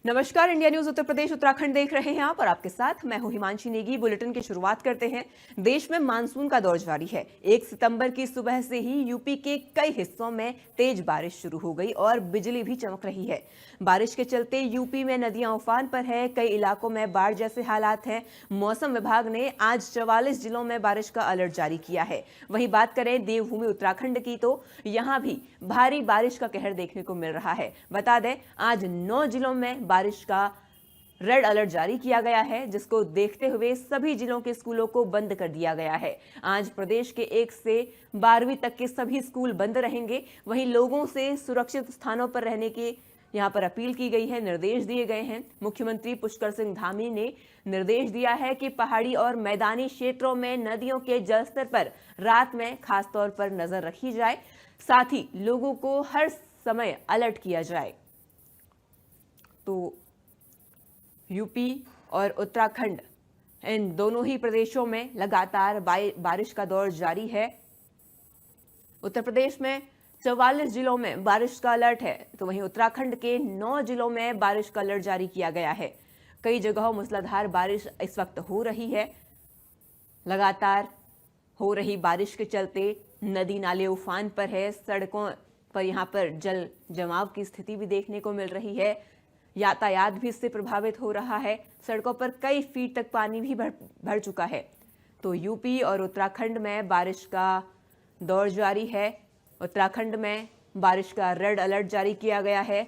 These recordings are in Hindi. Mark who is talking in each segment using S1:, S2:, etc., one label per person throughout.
S1: नमस्कार। इंडिया न्यूज उत्तर प्रदेश उत्तराखंड देख रहे हैं आप और आपके साथ मैं हूं हिमांशी नेगी। बुलेटिन की शुरुआत करते हैं। देश में मानसून का दौर जारी है। 1 सितंबर की सुबह से ही यूपी के कई हिस्सों में तेज बारिश शुरू हो गई और बिजली भी चमक रही है। बारिश के चलते यूपी में नदियां उफान पर है, कई इलाकों में बाढ़ जैसे हालात हैं। मौसम विभाग ने आज 44 जिलों में बारिश का अलर्ट जारी किया है। वहीं बात करें देवभूमि उत्तराखंड की तो यहां भी भारी बारिश का कहर देखने को मिल रहा है। बता दें आज 9 जिलों में बारिश का रेड अलर्ट जारी किया गया है, जिसको देखते हुए सभी जिलों के स्कूलों को बंद कर दिया गया है। आज प्रदेश के 1 से 12वीं तक के सभी स्कूल बंद रहेंगे। वहीं लोगों से सुरक्षित स्थानों पर रहने की यहां पर अपील की गई है, निर्देश दिए गए हैं। मुख्यमंत्री पुष्कर सिंह धामी ने निर्देश दिया है कि पहाड़ी और मैदानी क्षेत्रों में नदियों के जलस्तर पर रात में खासतौर पर नजर रखी जाए, साथ ही लोगों को हर समय अलर्ट किया जाए। तो यूपी और उत्तराखंड इन दोनों ही प्रदेशों में लगातार बारिश का दौर जारी है। उत्तर प्रदेश में 44 जिलों में बारिश का अलर्ट है, तो वहीं उत्तराखंड के 9 जिलों में बारिश का अलर्ट जारी किया गया है। कई जगहों मूसलाधार बारिश इस वक्त हो रही है। लगातार हो रही बारिश के चलते नदी नाले उफान पर है। सड़कों पर यहां पर जल जमाव की स्थिति भी देखने को मिल रही है। यातायात भी इससे प्रभावित हो रहा है। सड़कों पर कई फीट तक पानी भी भर चुका है। तो यूपी और उत्तराखंड में बारिश का दौर जारी है। उत्तराखंड में बारिश का रेड अलर्ट जारी किया गया है।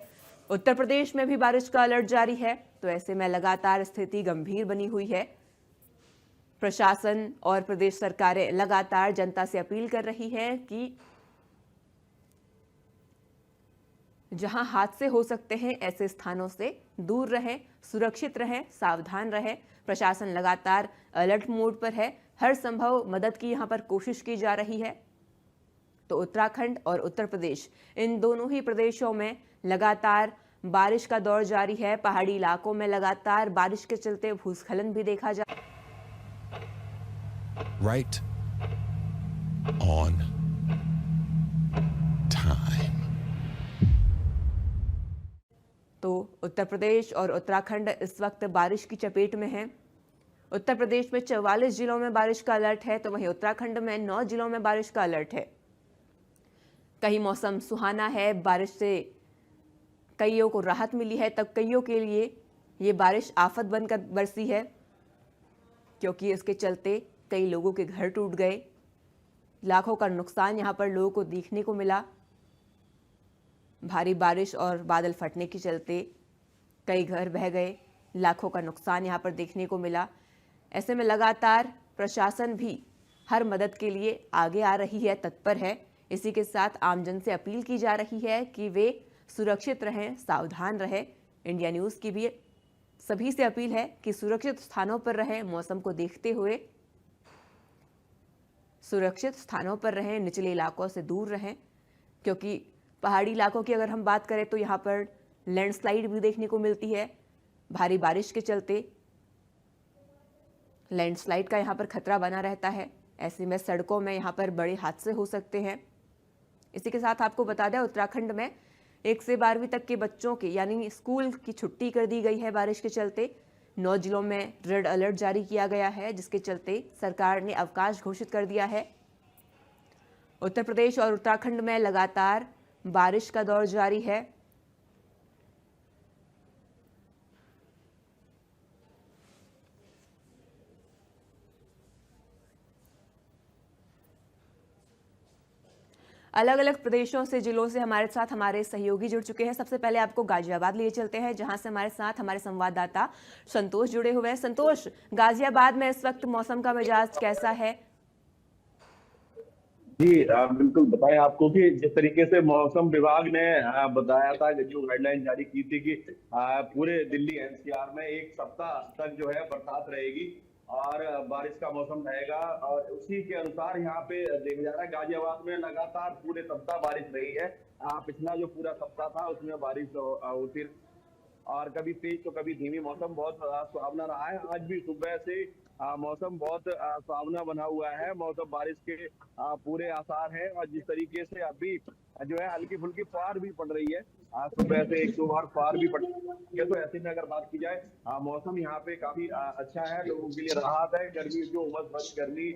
S1: उत्तर प्रदेश में भी बारिश का अलर्ट जारी है। तो ऐसे में लगातार स्थिति गंभीर बनी हुई है। प्रशासन और प्रदेश सरकारें लगातार जनता से अपील कर रही है कि जहां हादसे हो सकते हैं ऐसे स्थानों से दूर रहें, सुरक्षित रहें, सावधान रहें। प्रशासन लगातार अलर्ट मोड पर है। हर संभव मदद की यहां पर कोशिश की जा रही है। तो उत्तराखंड और उत्तर प्रदेश इन दोनों ही प्रदेशों में लगातार बारिश का दौर जारी है। पहाड़ी इलाकों में लगातार बारिश के चलते भूस्खलन भी देखा जा
S2: Right on time.
S1: तो उत्तर प्रदेश और उत्तराखंड इस वक्त बारिश की चपेट में है। उत्तर प्रदेश में 44 जिलों में बारिश का अलर्ट है, तो वहीं उत्तराखंड में 9 जिलों में बारिश का अलर्ट है। कहीं मौसम सुहाना है, बारिश से कईयों को राहत मिली है, तब कईयों के लिए ये बारिश आफत बनकर बरसी है, क्योंकि इसके चलते कई लोगों के घर टूट गए। लाखों का नुकसान यहाँ पर लोगों को देखने को मिला। भारी बारिश और बादल फटने के चलते कई घर बह गए, लाखों का नुकसान यहाँ पर देखने को मिला। ऐसे में लगातार प्रशासन भी हर मदद के लिए आगे आ रही है, तत्पर है। इसी के साथ आमजन से अपील की जा रही है कि वे सुरक्षित रहें, सावधान रहें। इंडिया न्यूज़ की भी सभी से अपील है कि सुरक्षित स्थानों पर रहें, मौसम को देखते हुए सुरक्षित स्थानों पर रहें, निचले इलाकों से दूर रहें, क्योंकि पहाड़ी इलाकों की अगर हम बात करें तो यहाँ पर लैंडस्लाइड भी देखने को मिलती है। भारी बारिश के चलते लैंडस्लाइड का यहाँ पर खतरा बना रहता है। ऐसे में सड़कों में यहाँ पर बड़े हादसे हो सकते हैं। इसी के साथ आपको बता दें, उत्तराखंड में 1 से 12वीं तक के बच्चों की यानी स्कूल की छुट्टी कर दी गई है बारिश के चलते। 9 जिलों में रेड अलर्ट जारी किया गया है, जिसके चलते सरकार ने अवकाश घोषित कर दिया है। उत्तर प्रदेश और उत्तराखंड में लगातार बारिश का दौर जारी है। अलग अलग प्रदेशों से, जिलों से हमारे साथ हमारे सहयोगी जुड़ चुके हैं। सबसे पहले आपको गाजियाबाद लिए चलते हैं, जहां से हमारे साथ हमारे संवाददाता संतोष जुड़े हुए हैं। संतोष, गाजियाबाद में इस वक्त मौसम का मिजाज कैसा है?
S3: जी बिल्कुल बताएं आपको कि जिस तरीके से मौसम विभाग ने बताया था कि जो गाइडलाइन जारी की थी कि पूरे दिल्ली एनसीआर में 1 सप्ताह तक जो है बरसात रहेगी और बारिश का मौसम रहेगा, और उसी के अनुसार यहाँ पे देखा जा रहा है गाजियाबाद में लगातार पूरे सप्ताह बारिश रही है। पिछला जो पूरा सप्ताह था उसमें बारिश होती और कभी तेज तो कभी धीमी। मौसम बहुत सुहावना रहा है। आज भी सुबह से मौसम बहुत सुहावना बना हुआ है। मौसम बारिश के पूरे आसार हैं, और जिस तरीके से अभी जो है हल्की फुल्की फुहार भी पड़ रही है, आज सुबह से एक दो बार फुहार भी पड़ी है। तो ऐसे में अगर बात की जाए, मौसम यहाँ पे काफी अच्छा है, लोगों के लिए राहत है। गर्मी जो उमस भरी गर्मी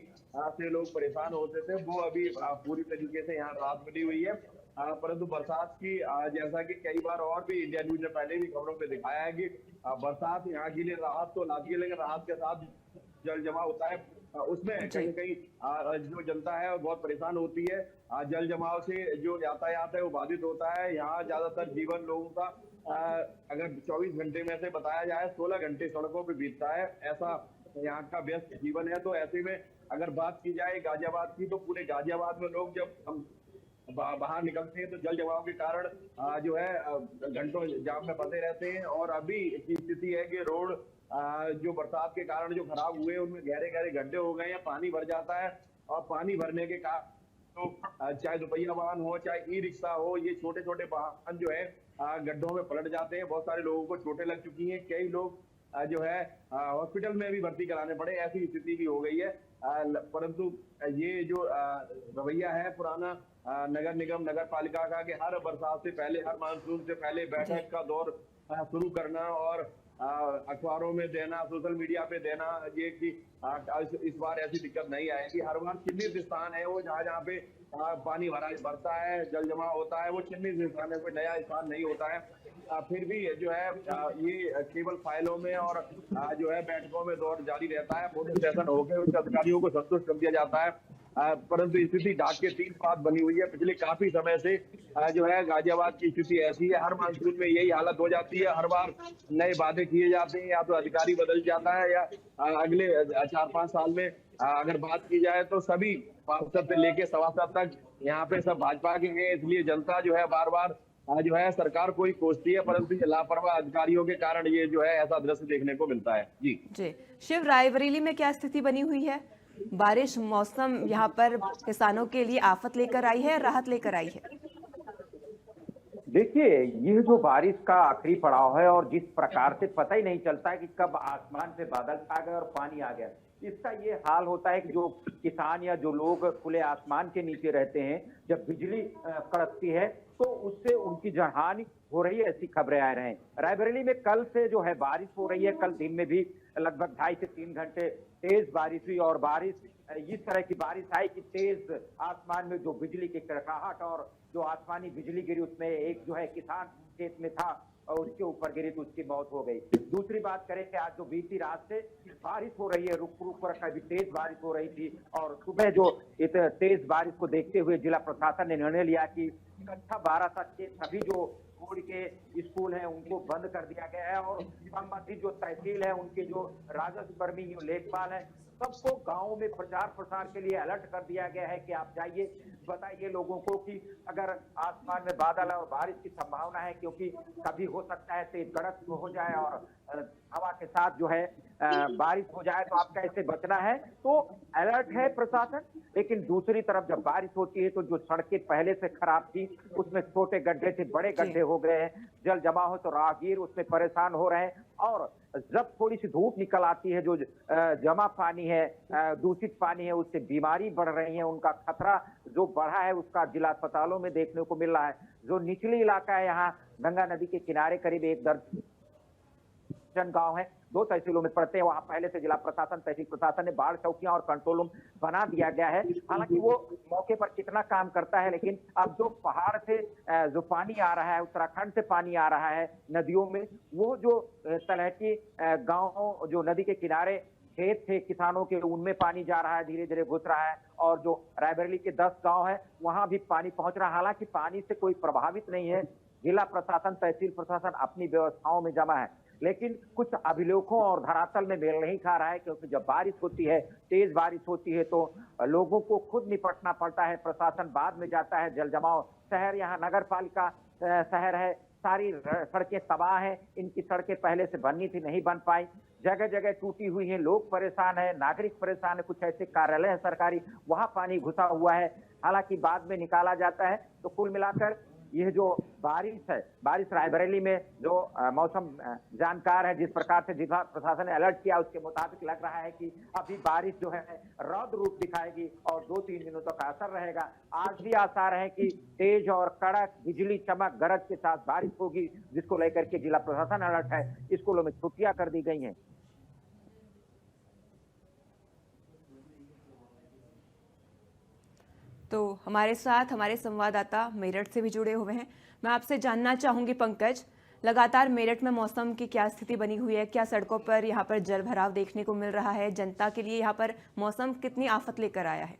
S3: से लोग परेशान होते थे, वो अभी पूरी तरीके से यहाँ राहत मिली हुई है। परंतु बरसात की जैसा कि कई बार और भी इंडिया न्यूज ने पहले भी खबरों पे दिखाया है कि बरसात यहाँ के लिए राहत तो लाती है, लेकिन राहत के साथ जल जमा होता है। उसमें
S1: जी।
S3: कहीं कहीं जो जनता है वो बहुत परेशान होती है। जल जमाव से जो यातायात है वो बाधित होता है। यहाँ ज्यादातर जीवन लोगों का अगर 24 घंटे में से बताया जाए 16 घंटे सड़कों पे बीतता है, ऐसा यहाँ का व्यस्त जीवन है। तो ऐसे में अगर बात की जाए गाजियाबाद की, तो पूरे गाजियाबाद में लोग जब हम बाहर निकलते हैं तो जल जमाव के कारण जो है घंटों जाम में फंसे रहते हैं। और अभी की स्थिति है कि रोड जो बरसात के कारण जो खराब हुए उनमें गहरे गहरे गड्ढे हो गए हैं, पानी भर जाता है। और पानी भरने के कारण तो चाहे दोपहिया वाहन हो चाहे ई रिक्शा हो, ये छोटे छोटे वाहन जो है गड्ढों में पलट जाते हैं। बहुत सारे लोगों को चोटें लग चुकी हैं, कई लोग जो है हॉस्पिटल में भी भर्ती कराने पड़े, ऐसी स्थिति भी हो गई है। परंतु ये जो रवैया है पुराना नगर निगम नगर पालिका का कि हर बरसात से पहले, हर मानसून से पहले बैठक का दौर शुरू करना और अखबारों में देना, सोशल मीडिया पे देना, ये कि इस बार ऐसी दिक्कत नहीं आएगी। हर बार चिन्हित स्थान है वो जहाँ जहाँ पे पानी भरता है, जल जमा होता है, वो चिन्हित स्थान है, कोई नया स्थान नहीं होता है। फिर भी जो है ये केवल फाइलों में और जो है बैठकों में दौर जारी रहता है। वोटिंग सेशन होकर उच्च अधिकारियों को संतुष्ट कर दिया जाता है। परंतु स्थिति ढाक के तीन पात बनी हुई है पिछले काफी समय से। जो है गाजियाबाद की स्थिति ऐसी है, हर मानसून में यही हालत हो जाती है। हर बार नए वादे किए जाते हैं, या तो अधिकारी बदल जाता है या अगले 4-5 साल में अगर बात की जाए तो सभी पार्षद से लेके सभासद तक यहाँ पे सब भाजपा के हैं। इसलिए जनता जो है बार बार जो है सरकार को ही कोसती है, परंतु ये लापरवाह अधिकारियों के कारण ये जो है ऐसा दृश्य देखने को मिलता है। जी
S1: जी। शिव, रायबरेली में क्या स्थिति बनी हुई है? बारिश मौसम यहाँ पर किसानों के लिए आफत लेकर आई है, राहत लेकर आई है?
S4: देखिए, यह जो बारिश का आखिरी पड़ाव है और जिस प्रकार से पता ही नहीं चलता है कि कब आसमान से बादल छा गए और पानी आ गया, इसका ये हाल होता है कि जो किसान या जो लोग खुले आसमान के नीचे रहते हैं, जब बिजली कड़कती है तो उससे उनकी जनहानि हो रही है, ऐसी खबरें आ रहे हैं। रायबरेली में कल से जो है बारिश हो रही है। कल दिन में भी लगभग 2.5 से 3 घंटे तेज बारिश हुई और बारिश इस तरह की बारिश आई कि तेज आसमान में जो बिजली की कड़काहट और जो आसमानी बिजली गिरी, उसमें एक जो है किसान खेत में था और उसके ऊपर गिरी तो उसकी मौत हो गई। दूसरी बात करें कि आज जो बीती रात से बारिश हो रही है, रुक रुक कर कभी तेज बारिश हो रही थी और सुबह जो इस तेज बारिश को देखते हुए जिला प्रशासन ने निर्णय लिया कि कक्षा 12 तक के सभी जो बोर्ड के स्कूल हैं उनको बंद कर दिया गया है और संबंधित जो तहसील है उनके जो राजस्व कर्मी जो लेखपाल है सबको गाँव में प्रचार प्रसार के लिए अलर्ट कर दिया गया है कि आप जाइए, बताइए लोगों को कि अगर आसमान में बादल और बारिश की संभावना है, क्योंकि कभी हो सकता है तेज गड़क हो जाए और हवा के साथ जो है बारिश हो जाए, तो आपका इससे बचना है। तो अलर्ट है प्रशासन। लेकिन दूसरी तरफ जब बारिश होती है तो जो सड़कें पहले से खराब थी उसमें छोटे गड्ढे से बड़े गड्ढे हो गए हैं, जल जमा हो तो राहगीर उसमें परेशान हो रहे हैं। और जब थोड़ी सी धूप निकल आती है, जो जमा पानी है, दूषित पानी है, उससे बीमारी बढ़ रही है, उनका खतरा जो बढ़ा है उसका जिला अस्पतालों में देखने को मिल रहा है। जो निचली इलाका है, यहाँ गंगा नदी के किनारे करीब 1 दर्जन गांव है, 2 तहसीलों में पड़ते हैं, वहां पहले से जिला प्रशासन तहसील प्रशासन ने बाढ़ चौकियां और कंट्रोल रूम बना दिया गया है। हालांकि वो मौके पर कितना काम करता है, लेकिन अब जो पहाड़ से जो पानी आ रहा है, उत्तराखंड से पानी आ रहा है नदियों में, वो जो तलहटी गाँव जो नदी के किनारे खेत थे किसानों के, उनमें पानी जा रहा है, धीरे धीरे घुस रहा है। और जो रायबरेली के 10 गांव है वहां भी पानी पहुंच रहा है। हालांकि पानी से कोई प्रभावित नहीं है, जिला प्रशासन तहसील प्रशासन अपनी व्यवस्थाओं में जमा है, लेकिन कुछ अभिलेखों और धरातल में मेल नहीं खा रहा है। क्योंकि जब बारिश होती है, तेज बारिश होती है, तो लोगों को खुद निपटना पड़ता है, प्रशासन बाद में जाता है। जल जमाव शहर, यहाँ नगर पालिका शहर है, सारी सड़कें तबाह हैं, इनकी सड़कें पहले से बननी थी, नहीं बन पाई, जगह जगह टूटी हुई है, लोग परेशान है, नागरिक परेशान है। कुछ ऐसे कार्यालय है सरकारी, वहां पानी घुसा हुआ है, हालांकि बाद में निकाला जाता है। तो कुल मिलाकर यह जो बारिश है, बारिश रायबरेली में जो मौसम जानकार है, जिस प्रकार से जिला प्रशासन ने अलर्ट किया, उसके मुताबिक लग रहा है कि अभी बारिश जो है रौद्र रूप दिखाएगी और 2-3 दिनों तक असर रहेगा। आज भी आसार है कि तेज और कड़क बिजली चमक गरज के साथ बारिश होगी, जिसको लेकर के जिला प्रशासन अलर्ट है। स्कूलों में छुट्टियां कर दी गई हैं।
S1: तो हमारे साथ हमारे संवाददाता मेरठ से भी जुड़े हुए हैं। मैं आपसे जानना चाहूंगी पंकज, लगातार मेरठ में मौसम की क्या स्थिति बनी हुई है? क्या सड़कों पर यहाँ पर जल भराव देखने को मिल रहा है? जनता के लिए यहाँ पर मौसम कितनी आफत लेकर आया है?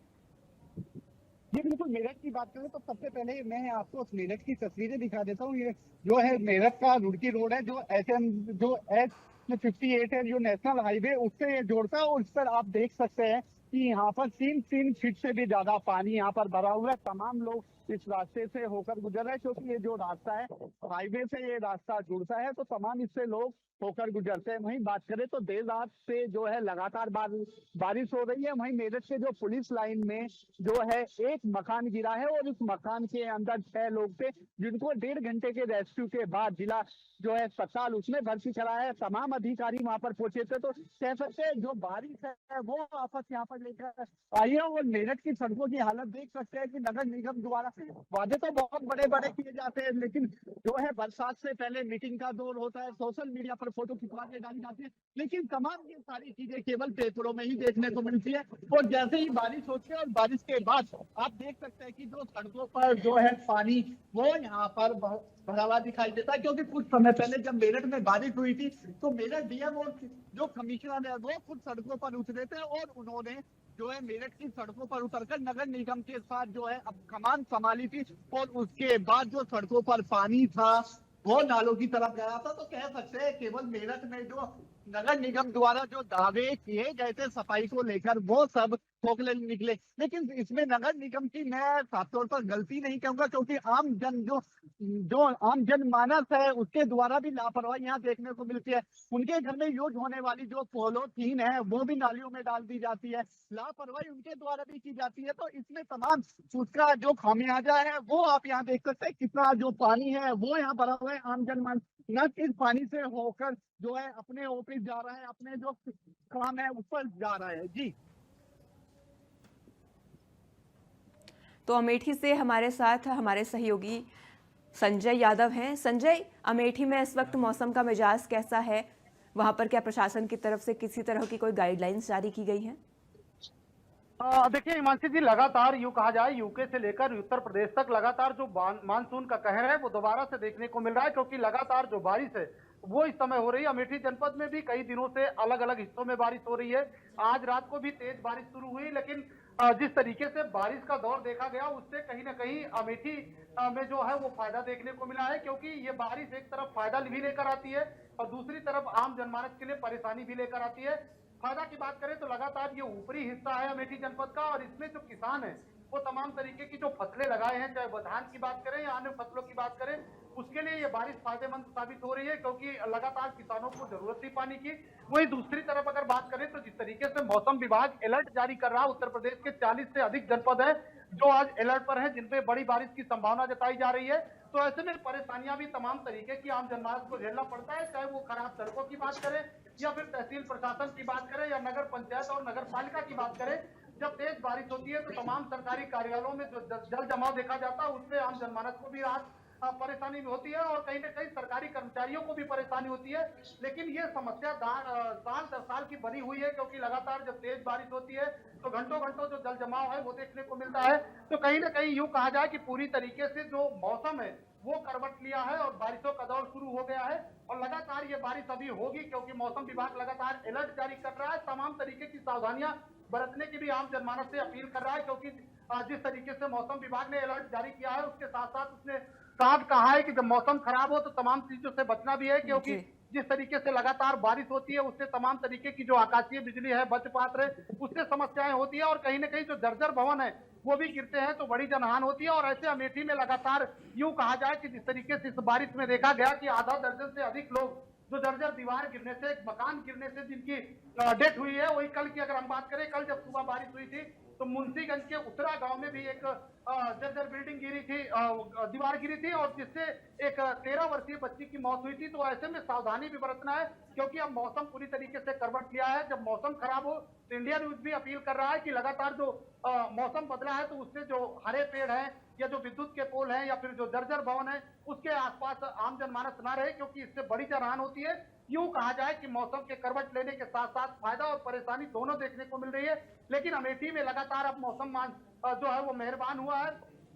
S5: जी बिल्कुल, मेरठ की बात करें तो सबसे पहले मैं आपको मेरठ की तस्वीरें दिखा देता हूँ। ये जो है मेरठ का रुड़की रोड है, जो S58 है, जो नेशनल हाईवे, उससे ये जोड़ता है। और इस पर आप देख सकते हैं कि यहाँ पर 3 फीट से भी ज्यादा पानी यहाँ पर भरा हुआ है। तमाम लोग इस रास्ते से होकर गुजर रहे हैं, क्योंकि ये जो रास्ता है हाईवे से ये रास्ता जुड़ता है, तो तमाम इससे लोग होकर गुजरते हैं। वहीं बात करें तो देर रात से जो है लगातार बारिश हो रही है। वहीं मेरठ के जो पुलिस लाइन में जो है एक मकान गिरा है और इस मकान के अंदर 6 लोग थे, जिनको 1.5 घंटे के रेस्क्यू के बाद जिला जो है अस्पताल उसमें भर्ती कराया है। तमाम अधिकारी वहां पर पहुंचे थे। तो कह सकते हैं जो बारिश है वो आफत यहाँ पर लेकर आई है। और मेरठ की सड़कों की हालत देख सकते हैं कि नगर निगम द्वारा वादे तो बहुत बड़े बड़े किए जाते हैं, लेकिन जो है बरसात से पहले मीटिंग का दौर होता है, सोशल मीडिया पर फोटो खिंचवा के डाली जाती है, लेकिन तमाम ये सारी चीजें केवल पेपरों में ही देखने को मिलती है। और जैसे ही बारिश होती है और बारिश के बाद आप देख सकते हैं कि जो सड़कों पर जो है पानी वो यहाँ पर भरा हुआ दिखाई देता है। क्योंकि कुछ समय पहले जब मेरठ में बारिश हुई थी तो मेरठ डीएम और जो कमिश्नर है वो खुद सड़कों पर उतरे थे और उन्होंने जो है मेरठ की सड़कों पर उतरकर नगर निगम के साथ जो है अब कमान संभाली थी। और उसके बाद जो सड़कों पर पानी था वो नालों की तरफ गया था। तो कह सकते हैं केवल मेरठ में जो नगर निगम द्वारा जो दावे किए गए थे सफाई को लेकर वो सब खोखले निकले। लेकिन इसमें नगर निगम की मैं साफ तौर पर गलती नहीं कहूंगा, क्योंकि आम जन जो आम जनमानस है उसके द्वारा भी लापरवाही यहाँ देखने को मिलती है। उनके घर में यूज होने वाली जो पॉलीथीन है वो भी नालियों में डाल दी जाती है, लापरवाही उनके द्वारा भी की जाती है। तो इसमें तमाम उसका जो खामियाजा है वो आप यहाँ देख सकते हैं। कितना जो पानी है वो यहाँ भरा हुआ है। आम जनमानस न इस पानी से होकर जो है अपने ऑफिस जा रहा है, अपने जो काम है उस पर जा रहा है। जी
S1: तो अमेठी से हमारे साथ हमारे सहयोगी संजय यादव हैं। संजय, अमेठी में इस वक्त मौसम का मिजाज कैसा है? वहां पर क्या प्रशासन की तरफ से किसी तरह की कोई गाइडलाइंस जारी की गई है?
S6: देखिए हिमांशी जी, लगातार यूं कहा जाए यूके से लेकर उत्तर प्रदेश तक लगातार जो मानसून का कहर है वो दोबारा से देखने को मिल रहा है, क्योंकि लगातार जो बारिश है वो इस समय हो रही है। अमेठी जनपद में भी कई दिनों से अलग अलग हिस्सों में बारिश हो रही है। आज रात को भी तेज बारिश शुरू हुई, लेकिन जिस तरीके से बारिश का दौर देखा गया उससे कहीं ना कहीं अमेठी में जो है वो फायदा देखने को मिला है, क्योंकि ये बारिश एक तरफ फायदा भी लेकर आती है और दूसरी तरफ आम जनमानस के लिए परेशानी भी लेकर आती है। फायदा की बात करें तो लगातार ये ऊपरी हिस्सा है अमेठी जनपद का, और इसमें जो किसान है वो तमाम तरीके की जो फसलें लगाए हैं, चाहे वो धान की बात करें या अन्य फसलों की बात करें, उसके लिए ये बारिश फायदेमंद साबित हो रही है, क्योंकि लगातार किसानों को जरूरत थी पानी की। वहीं दूसरी तरफ अगर बात करें तो जिस तरीके से मौसम विभाग अलर्ट जारी कर रहा है, उत्तर प्रदेश के 40 से अधिक जनपद है जो आज अलर्ट पर है, जिनपे बड़ी बारिश की संभावना जताई जा रही है। तो ऐसे में परेशानियां भी तमाम तरीके की आम जनमानस को झेलना पड़ता है, चाहे वो खराब सड़कों की बात करें या फिर तहसील प्रशासन की बात करें या नगर पंचायत और नगर पालिका की बात करें। जब तेज बारिश होती है तो तमाम सरकारी कार्यालयों में जो जल जमाव देखा जाता है उससे आम जनमानस को भी राहत परेशानी भी होती है और कहीं ना कहीं सरकारी कर्मचारियों को भी परेशानी होती है। लेकिन ये समस्या साल दर साल की बनी हुई है, क्योंकि लगातार जब तेज बारिश होती है तो घंटों घंटों जो जल जमाव है वो देखने को मिलता है। तो कहीं ना कहीं यूं कहा जाए कि पूरी तरीके से जो मौसम है वो करवट लिया है और बारिशों का दौर शुरू हो गया है और लगातार ये बारिश अभी होगी, क्योंकि मौसम विभाग लगातार अलर्ट जारी कर रहा है। तमाम तरीके की सावधानियां बरतने की भी आम जनमानस से अपील कर रहा है, क्योंकि जिस तरीके से मौसम विभाग ने अलर्ट जारी किया है उसके साथ साथ उसने साफ कहा है कि जब मौसम खराब हो तो तमाम चीजों से बचना भी है, क्योंकि जिस तरीके से लगातार बारिश होती है उससे तमाम तरीके की जो आकाशीय बिजली है वज्रपात है उससे समस्याएं होती है और कहीं ना कहीं जो जर्जर भवन है वो भी गिरते हैं तो बड़ी जनहानि होती है। और ऐसे अमेठी में लगातार यूं कहा जाए कि जिस तरीके से इस बारिश में देखा गया कि आधा दर्जन से अधिक लोग जो जर्जर दीवार गिरने से, एक मकान गिरने से जिनकी डेथ हुई है, वही कल की अगर हम बात करें, कल जब सुबह बारिश हुई थी तो मुंशीगंज के उत्तरा गांव में भी एक जर्जर बिल्डिंग गिरी थी, दीवार गिरी थी और जिससे एक 13 वर्षीय बच्ची की मौत हुई थी। तो ऐसे में सावधानी भी बरतना है, क्योंकि अब मौसम पूरी तरीके से करवट लिया है। जब मौसम खराब हो तो इंडिया न्यूज भी अपील कर रहा है कि लगातार जो मौसम बदला है तो उससे जो हरे पेड़ हैं या जो विद्युत के पोल हैं या फिर जो जर्जर भवन है उसके आसपास आम जनमानस ना रहे, क्योंकि इससे बड़ी जान होती है। यूं कहा जाए कि मौसम के करवट लेने के साथ साथ फायदा और परेशानी दोनों देखने को मिल रही है। लेकिन अमेठी में लगातार अब मौसम जो है वो मेहरबान हुआ है,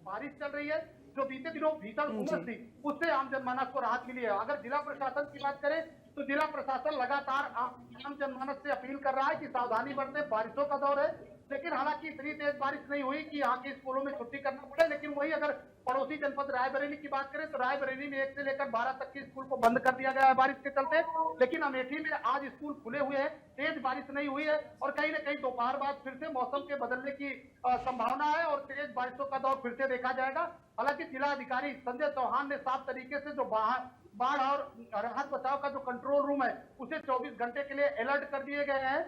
S6: बारिश चल रही है। जो बीते दिनों भीषण उमस थी उससे आम जनमानस को राहत मिली है। अगर जिला प्रशासन की बात करें तो जिला प्रशासन लगातार आम जनमानस से अपील कर रहा है कि सावधानी बरते। बारिशों का दौर है, लेकिन हालांकि इतनी तेज बारिश नहीं हुई कि यहाँ के स्कूलों में छुट्टी करना पड़े। लेकिन वही अगर पड़ोसी जनपद रायबरेली की बात करें तो रायबरेली में 1 से लेकर 12 तक के स्कूल को बंद कर दिया गया है बारिश के चलते। लेकिन अमेठी में आज स्कूल खुले हुए हैं, तेज बारिश नहीं हुई है और कहीं न कहीं दोपहर बाद फिर से मौसम के बदलने की संभावना है और तेज बारिशों का दौर फिर से देखा जाएगा। हालांकि जिला अधिकारी संजय चौहान ने साफ तरीके से जो बाढ़ और राहत बचाव का जो कंट्रोल रूम है उसे 24 घंटे के लिए अलर्ट कर दिए गए हैं।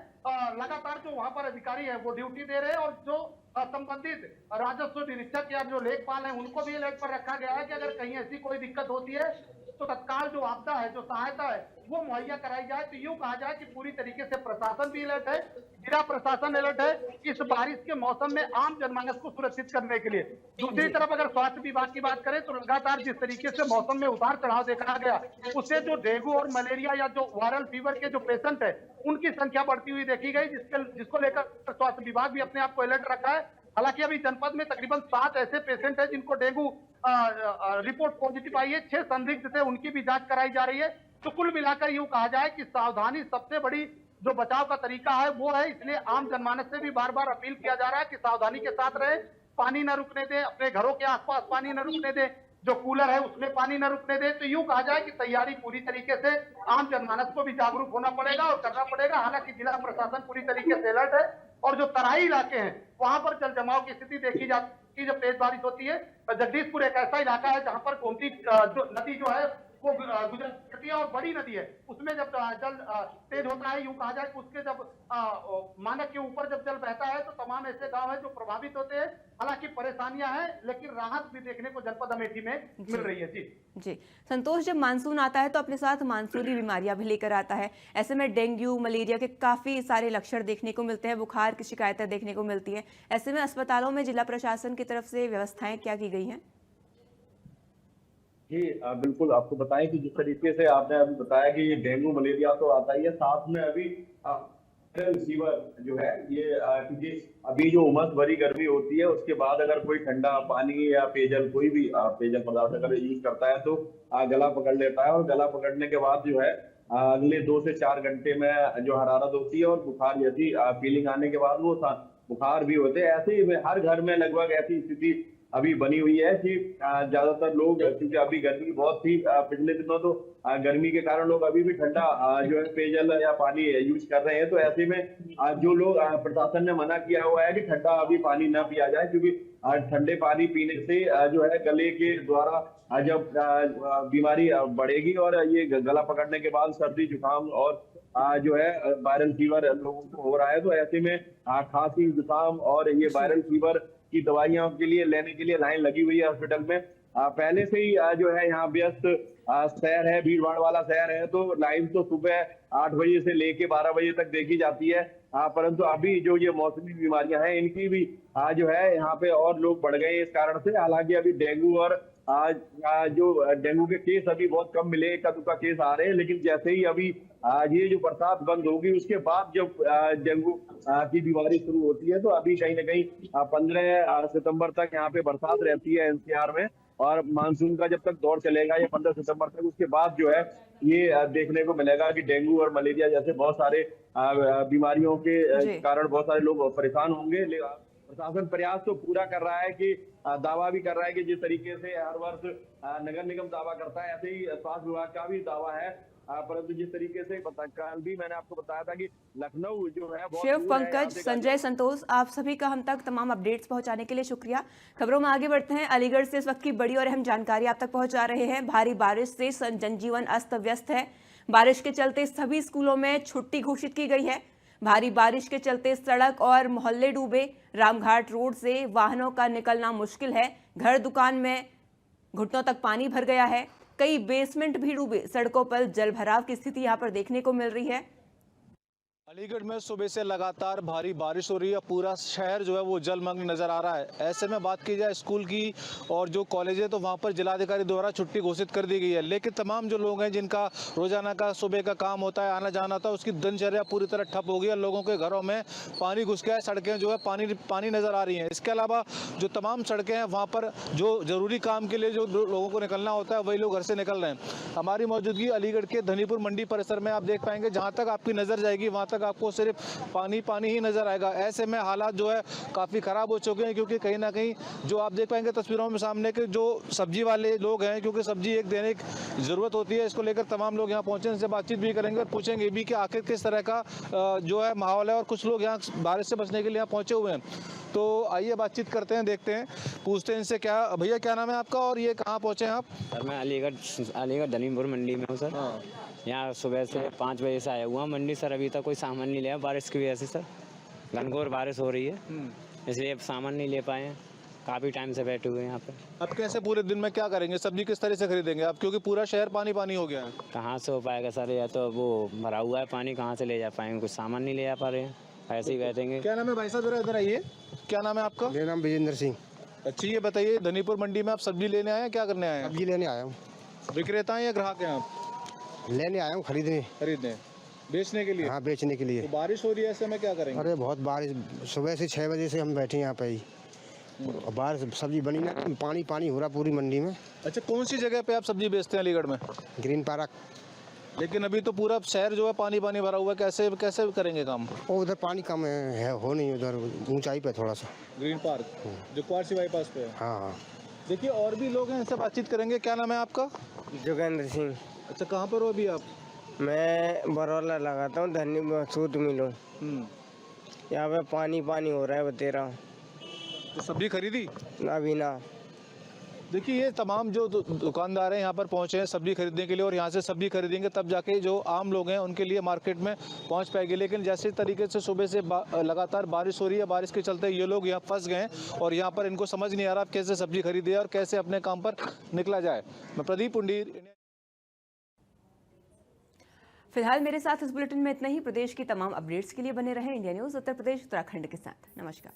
S6: लगातार जो वहां पर अधिकारी है वो ड्यूटी दे रहे हैं और जो संबंधित राजस्व निरीक्षक या जो लेखपाल है उनको भी अलर्ट पर रखा गया है कि अगर कहीं ऐसी कोई दिक्कत होती है तो तत्काल जो आपदा है, जो सहायता है वो मुहैया कराई जाए। तो यूं कहा जाए कि पूरी तरीके से प्रशासन भी अलर्ट है, जिला प्रशासन अलर्ट है इस बारिश के मौसम में आम जनमानस को सुरक्षित करने के लिए। दूसरी तरफ अगर स्वास्थ्य विभाग की बात करें तो लगातार जिस तरीके से मौसम में उतार चढ़ाव देखा गया उससे जो डेंगू और मलेरिया या जो वायरल फीवर के जो पेशेंट है उनकी संख्या बढ़ती हुई देखी गई, जिसको लेकर स्वास्थ्य विभाग भी अपने आप को अलर्ट रखा है। हालांकि अभी जनपद में तकरीबन 7 ऐसे पेशेंट हैं जिनको डेंगू रिपोर्ट पॉजिटिव आई है। 6 संदिग्ध थे, उनकी भी जांच कराई जा रही है। तो कुल मिलाकर यूं कहा जाए कि सावधानी सबसे बड़ी जो बचाव का तरीका है वो है, इसलिए आम जनमानस से भी बार बार अपील किया जा रहा है कि सावधानी के साथ रहे, पानी न रुकने दें, अपने घरों के आसपास पानी न रुकने दें, जो कूलर है उसमें पानी न रुकने दें। तो यूं कहा जाए कि तैयारी पूरी तरीके से आम जनमानस को भी जागरूक होना पड़ेगा और करना पड़ेगा। हालांकि जिला प्रशासन पूरी तरीके से अलर्ट है और जो तराई इलाके हैं वहां पर जल जमाव की स्थिति देखी जाती है जब तेज बारिश होती है। जगदीशपुर एक ऐसा इलाका है जहां पर गोमती जो नदी जो है वो गुजरती है और बड़ी नदी है, उसमें जब जल तेज होता है यूं कहा जाए कि उसके जब मानक के ऊपर जब जल बहता है तो तमाम ऐसे गांव हैं जो प्रभावित होते हैं। हालांकि परेशानियां हैं लेकिन राहत भी देखने को जनपद अमेठी में मिल रही है। जी
S1: संतोष, जब मानसून आता है तो अपने साथ मानसूनी बीमारियां भी लेकर आता है। ऐसे में डेंगू मलेरिया के काफी सारे लक्षण देखने को मिलते हैं, बुखार की शिकायतें देखने को मिलती हैं। ऐसे में अस्पतालों में जिला प्रशासन की तरफ से व्यवस्थाएं क्या की गई हैं?
S3: जी बिल्कुल, आपको बताएं कि जिस तरीके से आपने अभी बताया कि ये डेंगू मलेरिया तो आता ही है, साथ में अभी फीवर जो है ये क्योंकि अभी जो उमस भरी गर्मी होती है उसके बाद अगर कोई ठंडा पानी या पेयजल कोई भी पेयजल पदार्थ अगर यूज करता है तो गला पकड़ लेता है और गला पकड़ने के बाद जो है अगले 2 से 4 घंटे में जो हरारत होती है और बुखार जैसी फीलिंग आने के बाद वो बुखार भी होते हैं। ऐसे ही हर घर में लगभग ऐसी स्थिति अभी बनी हुई है कि ज्यादातर लोग, क्योंकि अभी गर्मी बहुत थी पिछले दिनों, तो गर्मी के कारण लोग अभी भी ठंडा जो है पेयजल या पानी यूज कर रहे हैं। तो ऐसे में जो लोग प्रशासन ने मना किया हुआ है कि ठंडा अभी पानी न पिया जाए, क्योंकि ठंडे पानी पीने से जो है गले के द्वारा जब बीमारी बढ़ेगी और ये गला पकड़ने के बाद सर्दी जुकाम और जो है वायरल फीवर लोगों को हो रहा है। तो ऐसे में खांसी जुकाम और ये वायरल फीवर की दवाइयों के लिए लेने के लिए लाइन लगी हुई है हॉस्पिटल में। पहले से ही जो है यहाँ व्यस्त शहर है, भीड़ भाड़ वाला शहर है, तो लाइन तो सुबह 8 बजे से लेके 12 बजे तक देखी जाती है। परंतु अभी जो ये मौसमी बीमारियां हैं इनकी भी जो है यहाँ पे और लोग बढ़ गए इस कारण से। हालांकि अभी डेंगू और जो डेंगू के केस अभी बहुत कम मिले, एक दुक्का केस आ रहे हैं, लेकिन जैसे ही अभी ये जो बरसात बंद होगी उसके बाद जब डेंगू की बीमारी शुरू होती है तो अभी कहीं ना कहीं 15 सितंबर तक यहाँ पे बरसात रहती है एनसीआर में, और मानसून का जब तक दौर चलेगा ये 15 सितंबर तक, उसके बाद जो है ये देखने को मिलेगा कि डेंगू और मलेरिया जैसे बहुत सारे बीमारियों के कारण बहुत सारे लोग परेशान होंगे। प्रशासन प्रयास तो पूरा कर रहा है कि दावा भी कर रहा है कि जिस तरीके से हर वर्ष नगर निगम दावा करता है ऐसे ही स्वास्थ्य विभाग का भी दावा है। परंतु जिस तरीके से कल भी मैंने आपको बताया था कि लखनऊ जो है
S1: शिव, पंकज, संजय, संतोष, आप सभी का हम तक तमाम अपडेट्स पहुंचाने के लिए शुक्रिया। खबरों में आगे बढ़ते हैं। अलीगढ़ से इस वक्त की बड़ी और अहम जानकारी आप तक पहुंचा रहे हैं। भारी बारिश से जनजीवन अस्त व्यस्त है। बारिश के चलते सभी स्कूलों में छुट्टी घोषित की गई है। भारी बारिश के चलते सड़क और मोहल्ले डूबे। रामघाट रोड से वाहनों का निकलना मुश्किल है। घर दुकान में घुटनों तक पानी भर गया है। कई बेसमेंट भी डूबे। सड़कों पर जलभराव की स्थिति यहां पर देखने को मिल रही है।
S7: अलीगढ़ में सुबह से लगातार भारी बारिश हो रही है। पूरा शहर जो है वो जलमग्न नजर आ रहा है। ऐसे में बात की जाए स्कूल की और जो कॉलेज है तो वहाँ पर जिलाधिकारी द्वारा छुट्टी घोषित कर दी गई है, लेकिन तमाम जो लोग हैं जिनका रोजाना का सुबह का काम होता है, आना जाना था, उसकी दिनचर्या पूरी तरह ठप हो गई है। लोगों के घरों में पानी घुस गया है। सड़कें जो है पानी नजर आ रही हैं। इसके अलावा जो तमाम सड़कें हैं वहाँ पर जो जरूरी काम के लिए जो लोगों को निकलना होता है वही लोग घर से निकल रहे हैं। हमारी मौजूदगी अलीगढ़ के धनीपुर मंडी परिसर में आप देख पाएंगे। जहाँ तक आपकी नजर जाएगी वहाँ तक आपको सिर्फ पानी ही नजर आएगा। ऐसे में हालात जो है काफी खराब हो चुके हैं, क्योंकि कहीं ना कहीं जो आप देख पाएंगे तस्वीरों में सामने के जो सब्जी वाले लोग हैं, क्योंकि सब्जी एक देने की जरूरत होती है, इसको लेकर तमाम लोग यहाँ पहुंचे। इनसे बातचीत भी करेंगे और पूछेंगे भी कि आखिर किस तरह का जो है माहौल है। और कुछ लोग यहाँ बारिश से बचने के लिए यहाँ पहुंचे हुए हैं, तो आइए बातचीत करते हैं, देखते हैं, पूछते हैं इनसे। क्या भैया क्या नाम है आपका और ये कहाँ पहुंचे हैं आप?
S8: सर मैं अलीगढ़ धनीपुर मंडी में हूँ सर। यहाँ सुबह से 5 बजे से आया हुआ हूँ मंडी सर। अभी तक कोई सामान नहीं लिया बारिश की वजह से सर। घनघोर बारिश हो रही है, इसलिए अब सामान नहीं ले पाए हैं। काफ़ी टाइम से बैठे हुए हैं यहाँ पे।
S7: अब कैसे पूरे दिन में क्या करेंगे? सब्जी किस तरह से खरीदेंगे आप, क्योंकि पूरा शहर पानी हो गया है?
S8: कहाँ से हो पाएगा सर, या तो वो भरा हुआ है पानी, कहाँ से ले जा पाएंगे? कुछ सामान नहीं ले जा पा रहे हैं, ऐसे ही बैठेंगे।
S7: क्या नाम है भाई साहब, जरा इधर आइए। क्या नाम है आपका?
S9: मेरा नाम विजेंद्र सिंह।
S7: अच्छा ये बताइए, धनीपुर मंडी में आप सब्जी लेने आए हैं, क्या करने आए हैं?
S9: सब्जी लेने आया हूँ।
S7: विक्रेता हैं या ग्राहक हैं आप?
S9: लेने आया हूँ, खरीदने।
S7: बेचने के लिए?
S9: हाँ, बेचने के लिए।
S7: तो बारिश हो रही है, ऐसे में क्या करेंगे?
S9: अरे बहुत बारिश, सुबह से 6 बजे से हम बैठे यहाँ पे ही। बारिश, सब्जी बनी ना, पानी हो रहा पूरी मंडी में।
S7: अच्छा, कौन सी जगह पे आप सब्जी बेचते हैं अलीगढ़ में?
S9: Green park.
S7: लेकिन अभी तो पूरा शहर जो है पानी भरा हुआ है, कैसे करेंगे काम?
S9: और उधर पानी कम है, हो नहीं, उधर ऊंचाई पे थोड़ा सा।
S7: ग्रीन पार्क जो क्वार्सी बाईपास पे है।
S9: हाँ।
S7: देखिए और भी लोग हैं, इनसे बातचीत करेंगे। क्या नाम है आपका?
S10: जोगेंद्र सिंह।
S7: अच्छा, कहाँ पर हो अभी आप?
S10: मैं बरौला लगाता हूँ, धनी सूत मिलो। यहाँ पे पानी हो रहा है, बता रहा हूँ।
S7: तो सब्जी खरीदी?
S10: अभी ना।
S7: देखिए ये तमाम जो दुकानदार हैं यहाँ पर पहुँचे हैं सब्जी खरीदने के लिए, और यहाँ से सब्जी खरीदेंगे तब जाके जो आम लोग हैं उनके लिए मार्केट में पहुँच पाएंगे। लेकिन जैसे तरीके से सुबह से लगातार बारिश हो रही है, बारिश के चलते ये लोग यहाँ फंस गए हैं और यहाँ पर इनको समझ नहीं आ रहा कैसे सब्जी खरीदे और कैसे अपने काम पर निकला जाए। मैं प्रदीप पुंडीर।
S1: फिलहाल मेरे साथ इस बुलेटिन में इतना ही। प्रदेश की तमाम अपडेट्स के लिए बने रहें इंडिया न्यूज उत्तर प्रदेश उत्तराखंड के साथ। नमस्कार।